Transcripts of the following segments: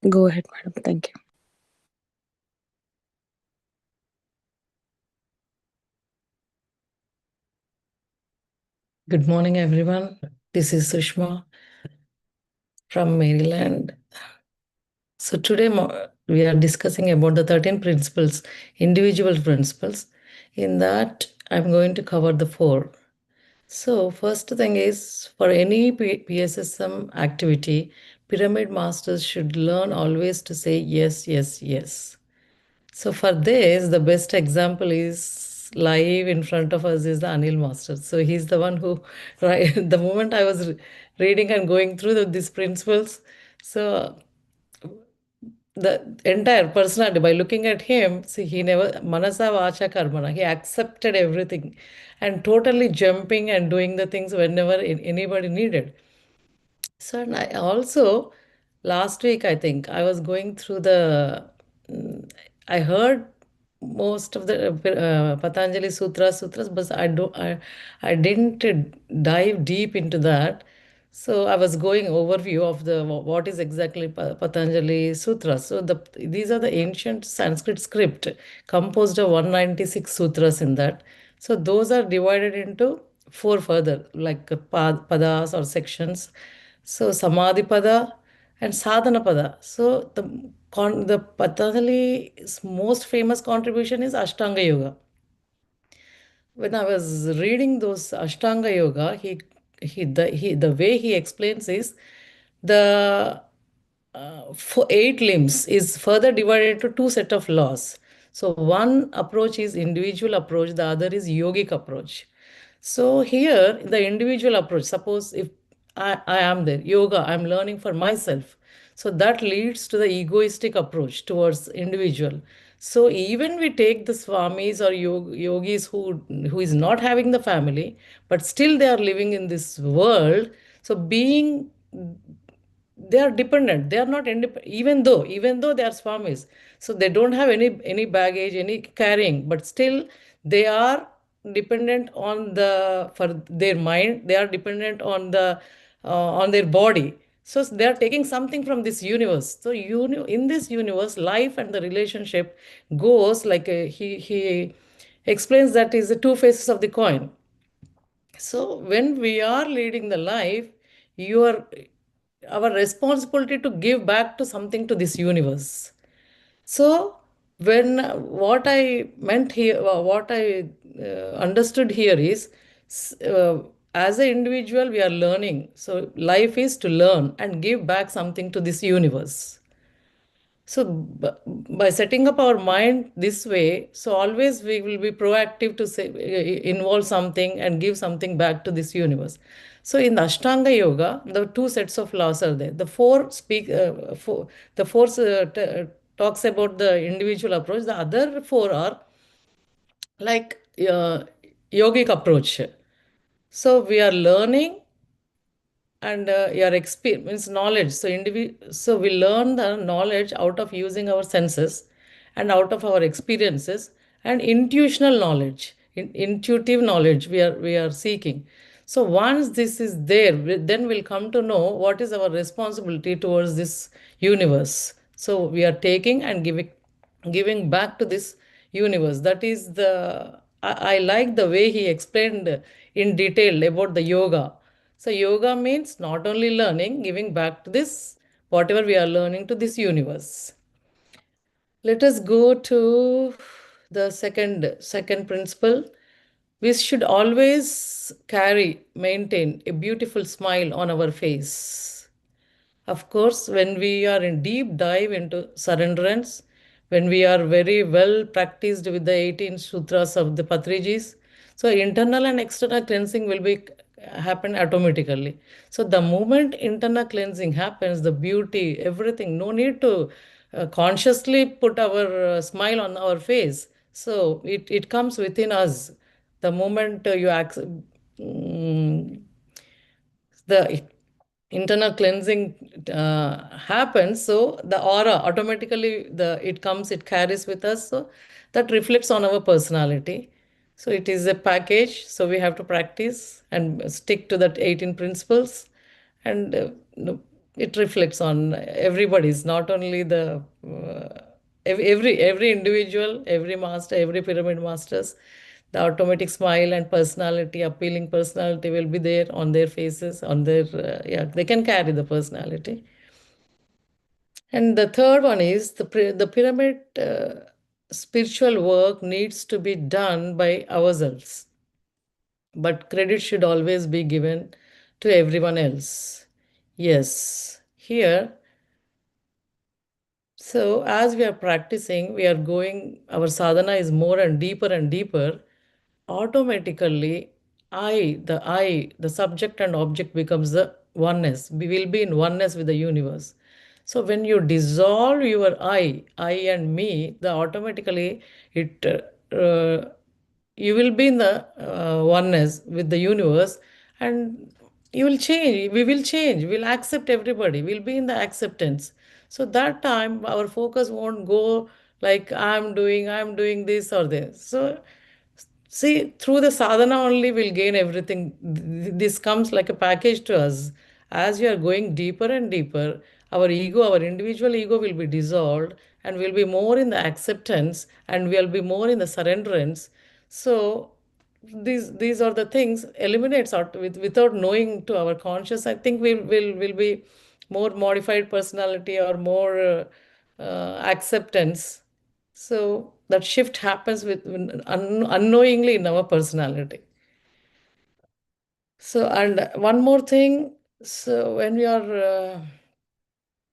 Go ahead, madam. Thank you. Good morning, everyone. This is Sushma from Maryland. So today we are discussing about the 13 principles, individual principles. In that, I'm going to cover the four. So first thing is for any PSSM activity, pyramid masters should learn always to say yes, yes, yes. So for this, the best example is live in front of us is the Anil Master. So he's the one who, right, the moment I was reading and going through these principles, so the entire personality, by looking at him, see, he never, manasa vacha karmana, he accepted everything and totally jumping and doing the things whenever anybody needed. So, and I also, last week, I think, I was going through mm, I heard most of the Patanjali sutras, but I didn't dive deep into that. So I was going overview of the what is exactly Patanjali Sutras. So these are the ancient Sanskrit script composed of 196 sutras in that. So those are divided into four further like padas or sections. So Samadhi Pada and Sadhana Pada. So the Patanjali's most famous contribution is Ashtanga Yoga. When I was reading those Ashtanga Yoga, the way he explains is the for eight limbs is further divided into two set of laws. So one approach is individual approach, the other is yogic approach. So here the individual approach, suppose if I am there, yoga, I'm learning for myself. So that leads to the egoistic approach towards individual. So even we take the swamis or yogis who is not having the family, but still they are living in this world. So being they are dependent, they are not independent, even though they are swamis, so they don't have any baggage, any carrying, but still they are dependent on the for their mind, they are dependent on their body. So they are taking something from this universe. So in this universe, life and the relationship goes like he explains that is the two faces of the coin. So when we are leading the life, your our responsibility to give back to something to this universe. So when what I meant here, what I understood here is, as an individual we are learning. So life is to learn and give back something to this universe. So by setting up our mind this way, so always we will be proactive to say, involve something and give something back to this universe. So in the Ashtanga Yoga, the two sets of laws are there. The four talks about the individual approach. The other four are like yogic approach. So we are learning and your experience knowledge, so we learn the knowledge out of using our senses and out of our experiences and intuitional knowledge, intuitive knowledge we are seeking. So once this is there, then we'll come to know what is our responsibility towards this universe. So we are taking and giving back to this universe. That is I like the way he explained in detail about the yoga. So yoga means not only learning, giving back to this, whatever we are learning to this universe. Let us go to the second principle. We should always maintain a beautiful smile on our face. Of course, when we are in deep dive into surrenderance, when we are very well practiced with the 18 sutras of the Patrijis, so internal and external cleansing will be happen automatically. So the moment internal cleansing happens, the beauty, everything, no need to consciously put our smile on our face. So it comes within us. The moment you accept, the internal cleansing happens, so the aura automatically it carries with us, so that reflects on our personality. So it is a package, so we have to practice and stick to that 18 principles and it reflects on everybody's, not only the every individual, every master, every pyramid masters. The automatic smile and personality, appealing personality will be there on their faces, on their yeah, they can carry the personality. And the third one is the pyramid spiritual work needs to be done by ourselves, but credit should always be given to everyone else. Yes, here. So as we are practicing, we are going, our sadhana is more and deeper. Automatically, the subject and object becomes the oneness. We will be in oneness with the universe. So when you dissolve your I and me, the automatically it you will be in the oneness with the universe, and you will change. We will change. We'll accept everybody. We'll be in the acceptance. So that time our focus won't go like I'm doing this or this. So see, through the sadhana only we'll gain everything. This comes like a package to us. As we are going deeper and deeper, our ego, our individual ego will be dissolved, and we'll be more in the acceptance, and we'll be more in the surrenderance. So these are the things eliminates out without knowing to our conscious. I think will be more modified personality or more acceptance. So that shift happens with unknowingly in our personality. So, and one more thing, so when we are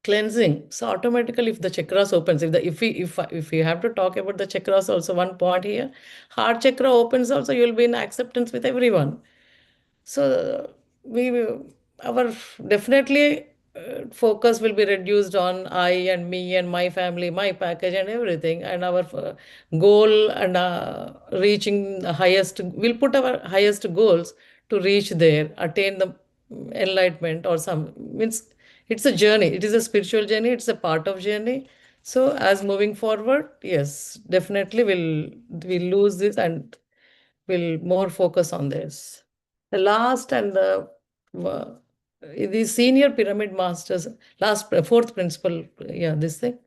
cleansing, so automatically if the chakras opens, if we have to talk about the chakras also, one point here, heart chakra opens also, you will be in acceptance with everyone. So our definitely focus will be reduced on I and me and my family, my package and everything, and our goal and reaching the highest. We'll put our highest goals to reach there, attain the enlightenment or some means. It's a journey. It is a spiritual journey. It's a part of journey. So as moving forward, yes, definitely we'll lose this and we'll more focus on this. The last and uh, the senior pyramid masters, fourth principle, yeah, this thing.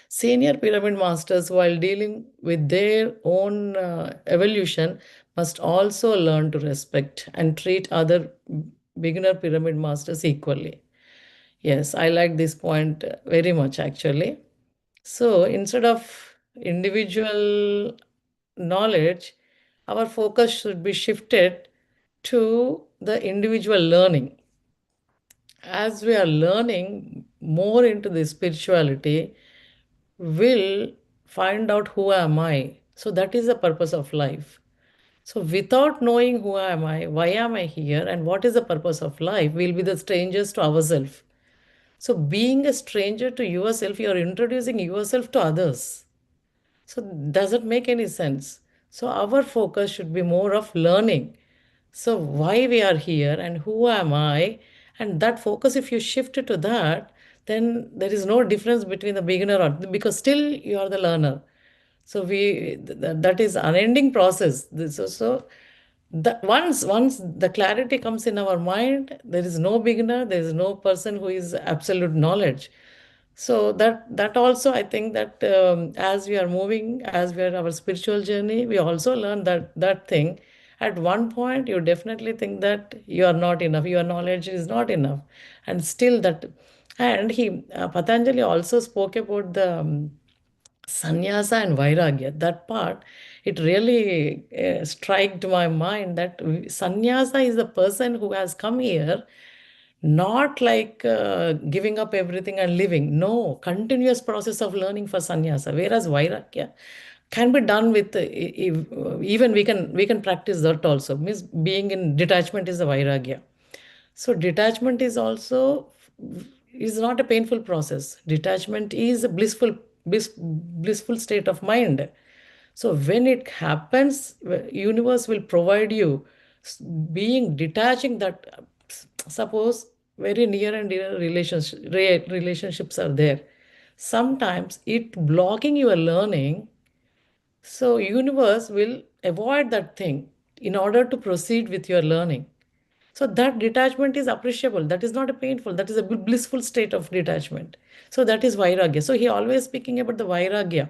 Senior pyramid masters, while dealing with their own evolution, must also learn to respect and treat other beginner pyramid masters equally. Yes, I like this point very much actually. So instead of individual knowledge, our focus should be shifted to the individual learning. As we are learning more into the spirituality, we'll find out who am I. So that is the purpose of life. So without knowing who am I, why am I here, and what is the purpose of life, we'll be the strangers to ourselves. So being a stranger to yourself, you're introducing yourself to others. So does it make any sense? So our focus should be more of learning. So why we are here and who am I? And that focus, if you shift it to that, then there is no difference between the beginner or because still you are the learner. So that is unending process. So that once the clarity comes in our mind, there is no beginner, there is no person who is absolute knowledge. So that also I think that as we are moving, as we are our spiritual journey, we also learn that thing. At one point, you definitely think that you are not enough, your knowledge is not enough, and still that. And he Patanjali also spoke about the sannyasa and vairagya. That part, it really struck my mind that sannyasa is the person who has come here not like giving up everything and living. No, continuous process of learning for sannyasa. Whereas vairagya can be done with even we can practice that also. Means being in detachment is a vairagya. So detachment is also is not a painful process. Detachment is a blissful state of mind. So when it happens, universe will provide you being detaching that suppose very near and dear relationships are there. Sometimes it blocking your learning, so universe will avoid that thing in order to proceed with your learning. So that detachment is appreciable. That is not a painful. That is a blissful state of detachment. So that is vairagya. So he always speaking about the vairagya,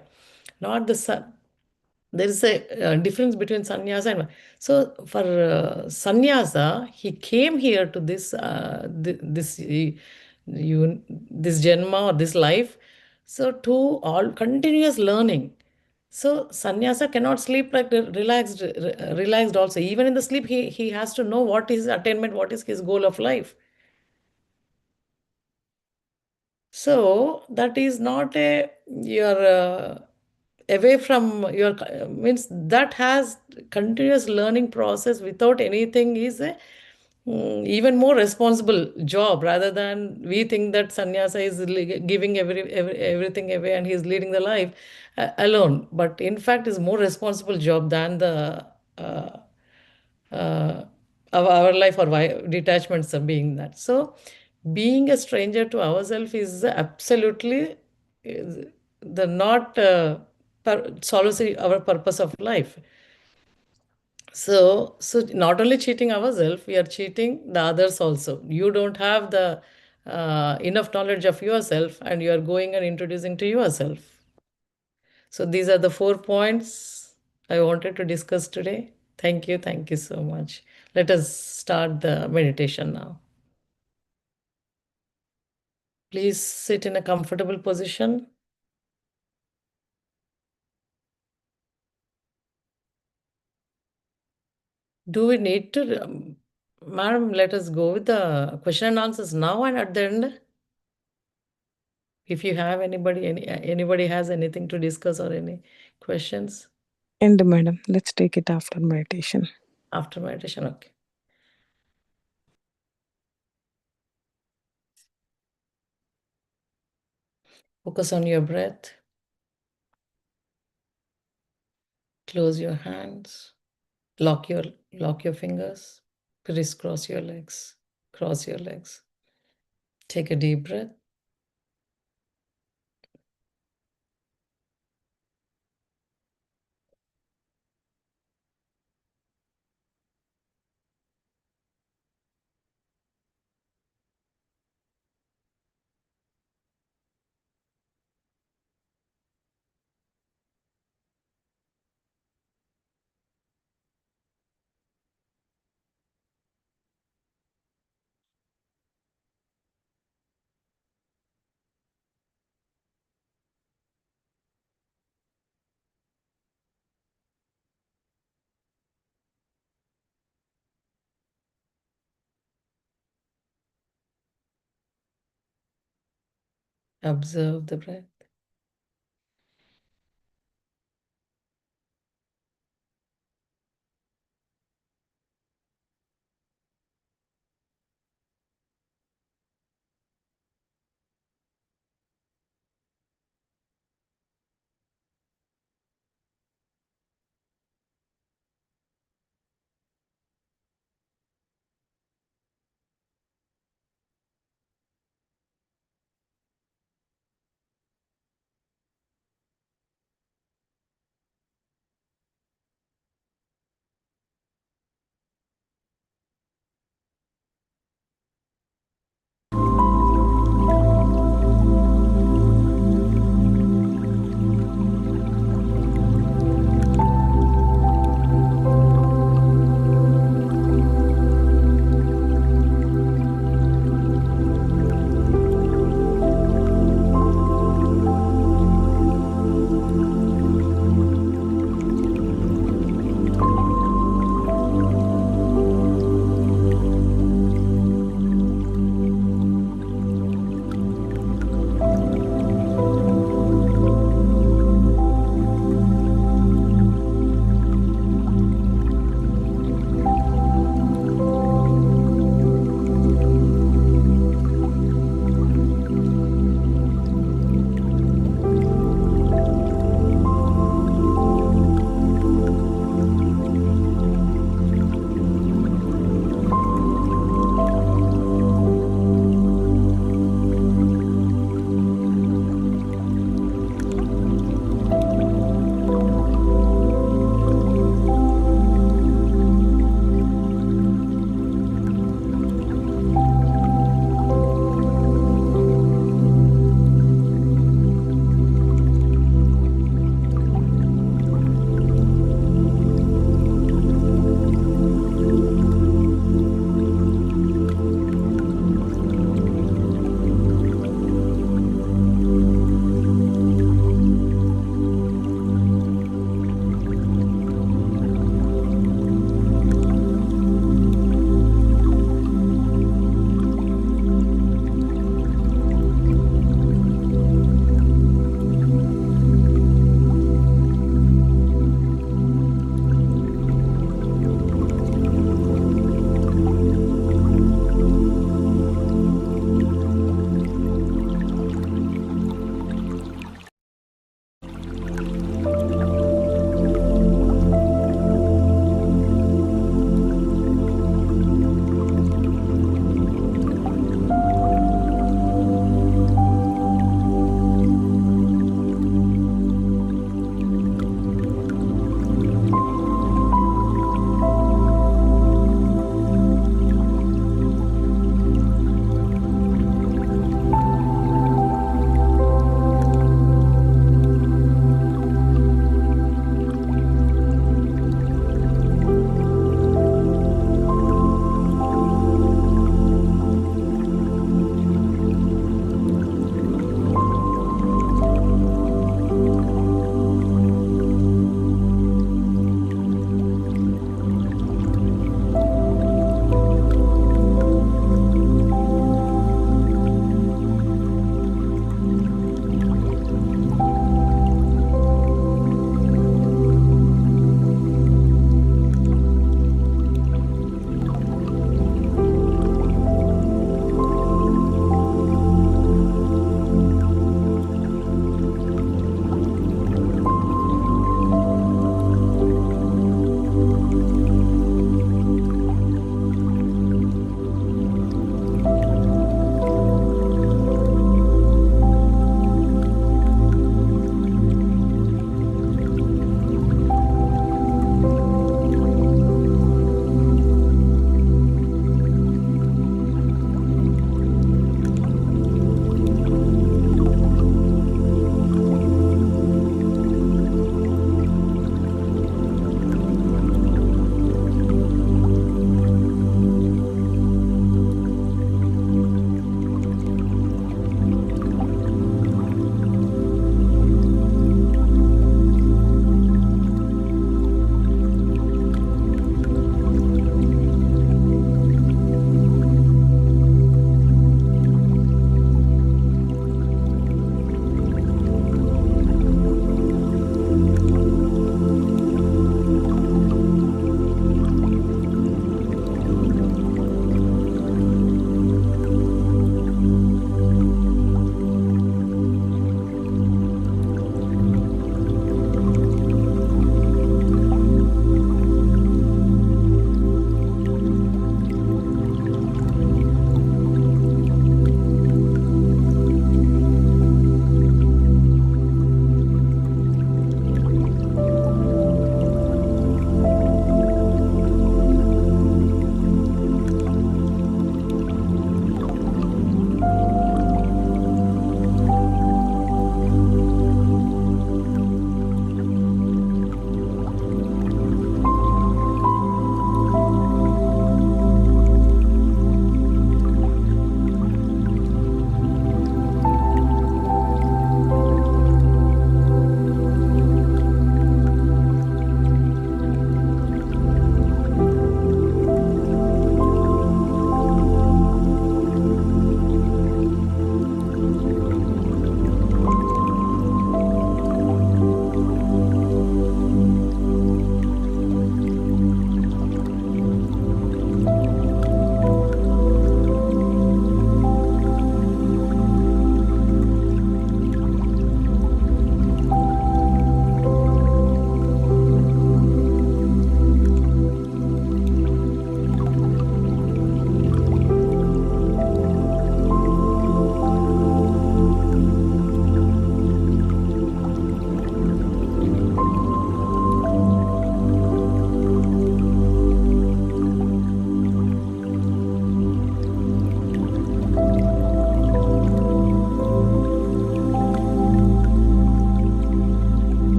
not the sun. There is a difference between sannyasa and so for sannyasa, he came here to this janma or this life, so to all continuous learning. So sannyasa cannot sleep like relaxed also. Even in the sleep, he has to know what is his attainment, what is his goal of life. So that is not a your away from your means that has continuous learning process without anything is a even more responsible job rather than we think that sannyasa is giving everything away and he is leading the life alone. But in fact, is more responsible job than the uh, uh, our life or detachments of being that. So being a stranger to ourselves is absolutely is the not solves our purpose of life. So not only cheating ourselves, we are cheating the others also. You don't have the enough knowledge of yourself, and you are going and introducing to yourself. So these are the 4 points I wanted to discuss today. Thank you so much. Let us start the meditation now. Please sit in a comfortable position. Do we need to, madam, let us go with the question and answers now and at the end? If you have anybody has anything to discuss or any questions And madam, let's take it after meditation. after meditation, okay. Focus on your breath. Close your hands. Lock your fingers. Crisscross your legs. Cross your legs. Take a deep breath. Observe the breath.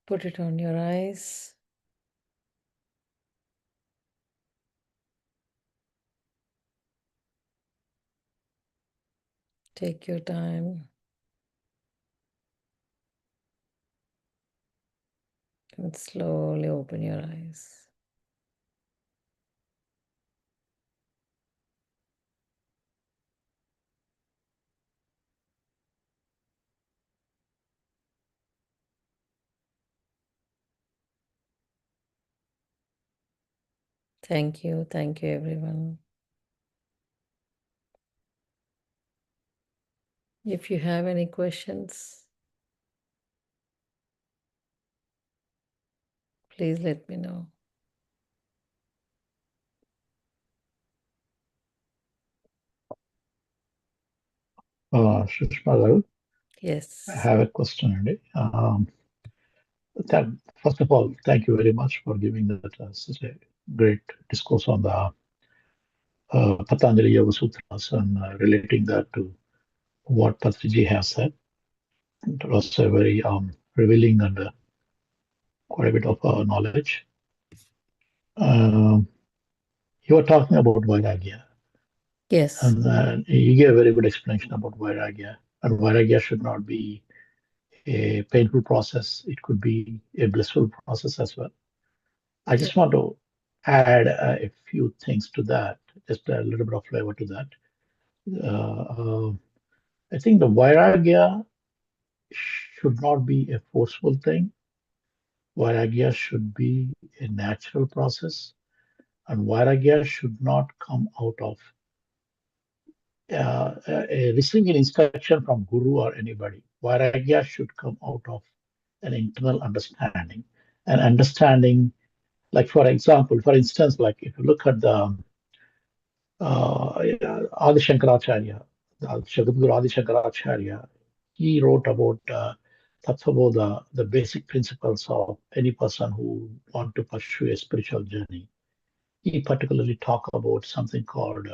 Put it on your eyes. Take your time and slowly open your eyes. Thank you everyone. If you have any questions, please let me know. Sushma, Yes. I have a question. First of all, thank you very much for giving that such a great discourse on the Patanjali Yoga Sutras and relating that to what Patriji has said. It was a very revealing and quite a bit of knowledge. You were talking about Vairagya, Yes. and you gave a very good explanation about Vairagya. And Vairagya should not be a painful process, it could be a blissful process as well. I just want to add a few things to that, just a little bit of flavor to that. I think the Vairagya should not be a forceful thing. Vairagya should be a natural process, and Vairagya should not come out of receiving an instruction from Guru or anybody. Vairagya should come out of an internal understanding, an understanding, like for example, for instance, like if you look at the Adi Shankaracharya, Jagadguru Adi Shankaracharya, he wrote about Tattvabodha, the basic principles of any person who want to pursue a spiritual journey. He particularly talk about something called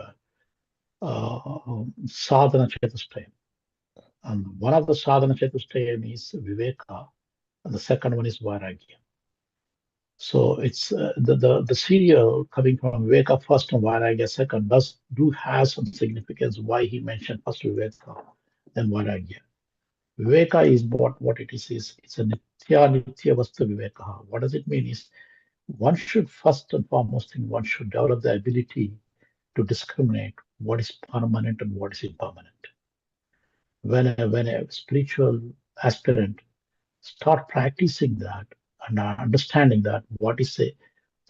sadhana chetustayam. And one of the sadhana chetustayam is viveka, and the second one is vairagya. So it's the serial coming from Viveka first and Vairagya second do have some significance why he mentioned first Viveka, then Vairagya. Viveka is what it is it's a nitya vastu Viveka. What does it mean is one should first and foremost thing one should develop the ability to discriminate what is permanent and what is impermanent. When a spiritual aspirant start practicing that and understanding that what is a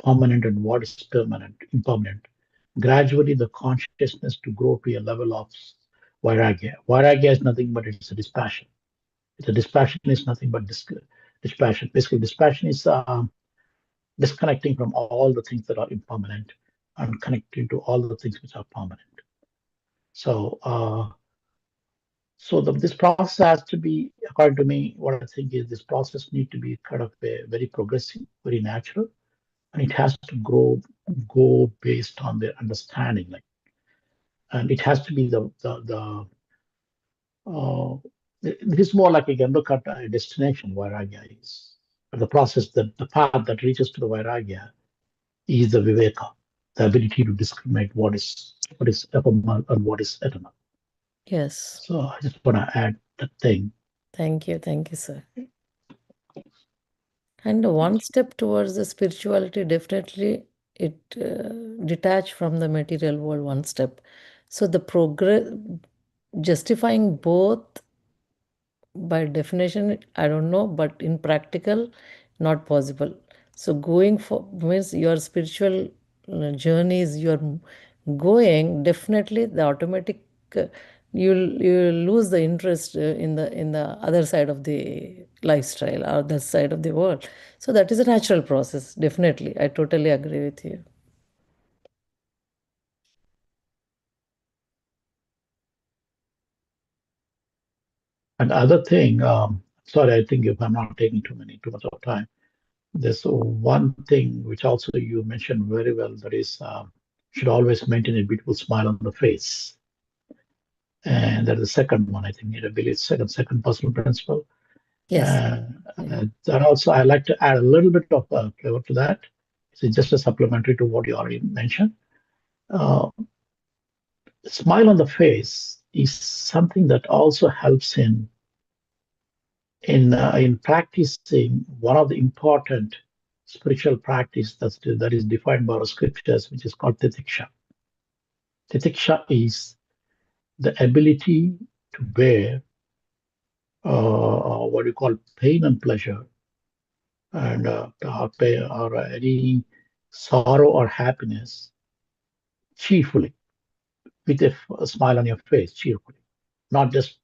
permanent and what is permanent, impermanent, gradually the consciousness to grow to a level of vairagya. Vairagya is nothing but it's a dispassion. The dispassion is nothing but dispassion. Basically, dispassion is disconnecting from all the things that are impermanent and connecting to all the things which are permanent. So, this process has to be, according to me, what I think is this process need to be kind of very progressive, very natural, and it has to go based on their understanding, like, and it has to be the it is more like you can look at a destination vairagya is. But the process, that the path that reaches to the vairagya is the viveka, the ability to discriminate what is ephemeral and what is eternal. Yes. So I just want to add that thing. Thank you, sir. And one step towards the spirituality, definitely it detach from the material world one step. So the progress, justifying both by definition, I don't know, but in practical, not possible. So going for means your spiritual journeys you're going, definitely the automatic you'll lose the interest in the other side of the lifestyle or the side of the world. So that is a natural process. Definitely, I totally agree with you. And other thing, sorry, I think if I'm not taking too much of time, there's one thing which also you mentioned very well, that is should always maintain a beautiful smile on the face. And that is the second one, I think, I believe it's second personal principle. Yes. Then also, I like to add a little bit of flavor to that. It's just a supplementary to what you already mentioned. Uh, Smile on the face is something that also helps in practicing one of the important spiritual practice that is defined by our scriptures, which is called titiksha. Titiksha is the ability to bear what you call pain and pleasure, and or any sorrow or happiness cheerfully, with a smile on your face, cheerfully, not just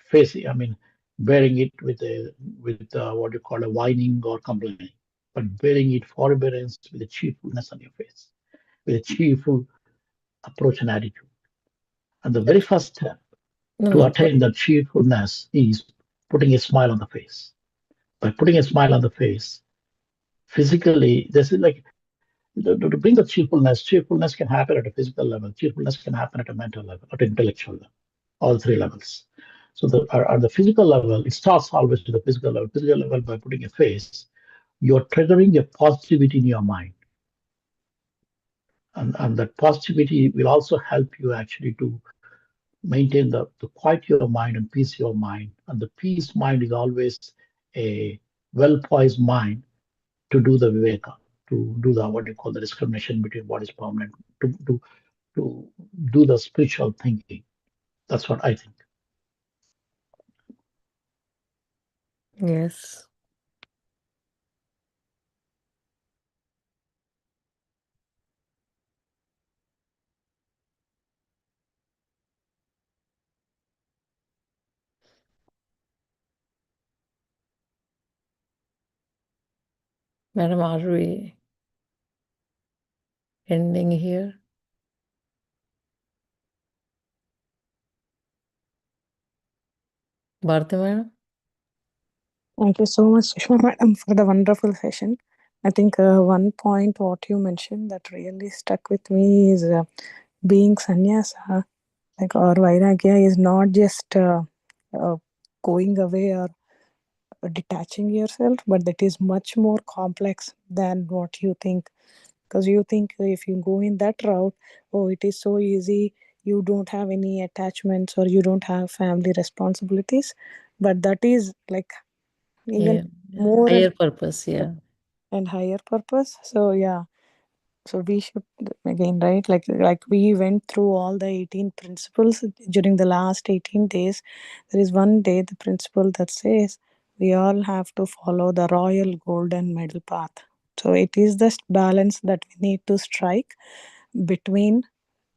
facing. I mean, bearing it with what you call a whining or complaining, but bearing it forbearance with a cheerfulness on your face, with a cheerful approach and attitude. And the very first step to attain that cheerfulness is putting a smile on the face. By putting a smile on the face, physically, this is like to bring the cheerfulness can happen at a physical level, cheerfulness can happen at a mental level, at an intellectual level, all three levels. So at the physical level, it starts always to the physical level. Physical level, by putting a face, you're triggering a positivity in your mind. And that positivity will also help you actually to maintain the quiet your mind and peace your mind. And the peace mind is always a well-poised mind to do the viveka, to do the what you call the discrimination between what is permanent, to do the spiritual thinking. That's what I think. Yes. Madam, are we ending here? Bharti madam? Thank you so much, Sushma madam, for the wonderful session. I think one point what you mentioned that really stuck with me is being sannyasa, like, or vairagya, is not just uh, going away or detaching yourself, but that is much more complex than what you think. Because you think if you go in that route, oh, it is so easy, you don't have any attachments or you don't have family responsibilities, but that is like even more Higher purpose, yeah. and higher purpose. So yeah, so we should, again, right, like we went through all the 18 principles during the last 18 days. There is one day the principle that says we all have to follow the royal golden middle path. So it is this balance that we need to strike between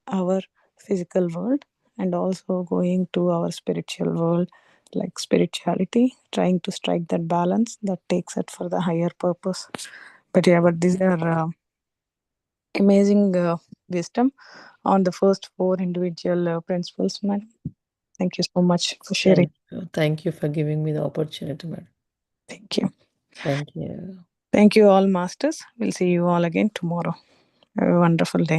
our physical world and also going to our spiritual world, like spirituality, trying to strike that balance that takes it for the higher purpose. But yeah, but these are amazing wisdom on the first four individual principles, man. Thank you so much for sharing. Thank you for giving me the opportunity, madam. Thank you. Thank you. Thank you all, masters. We'll see you all again tomorrow. Have a wonderful day.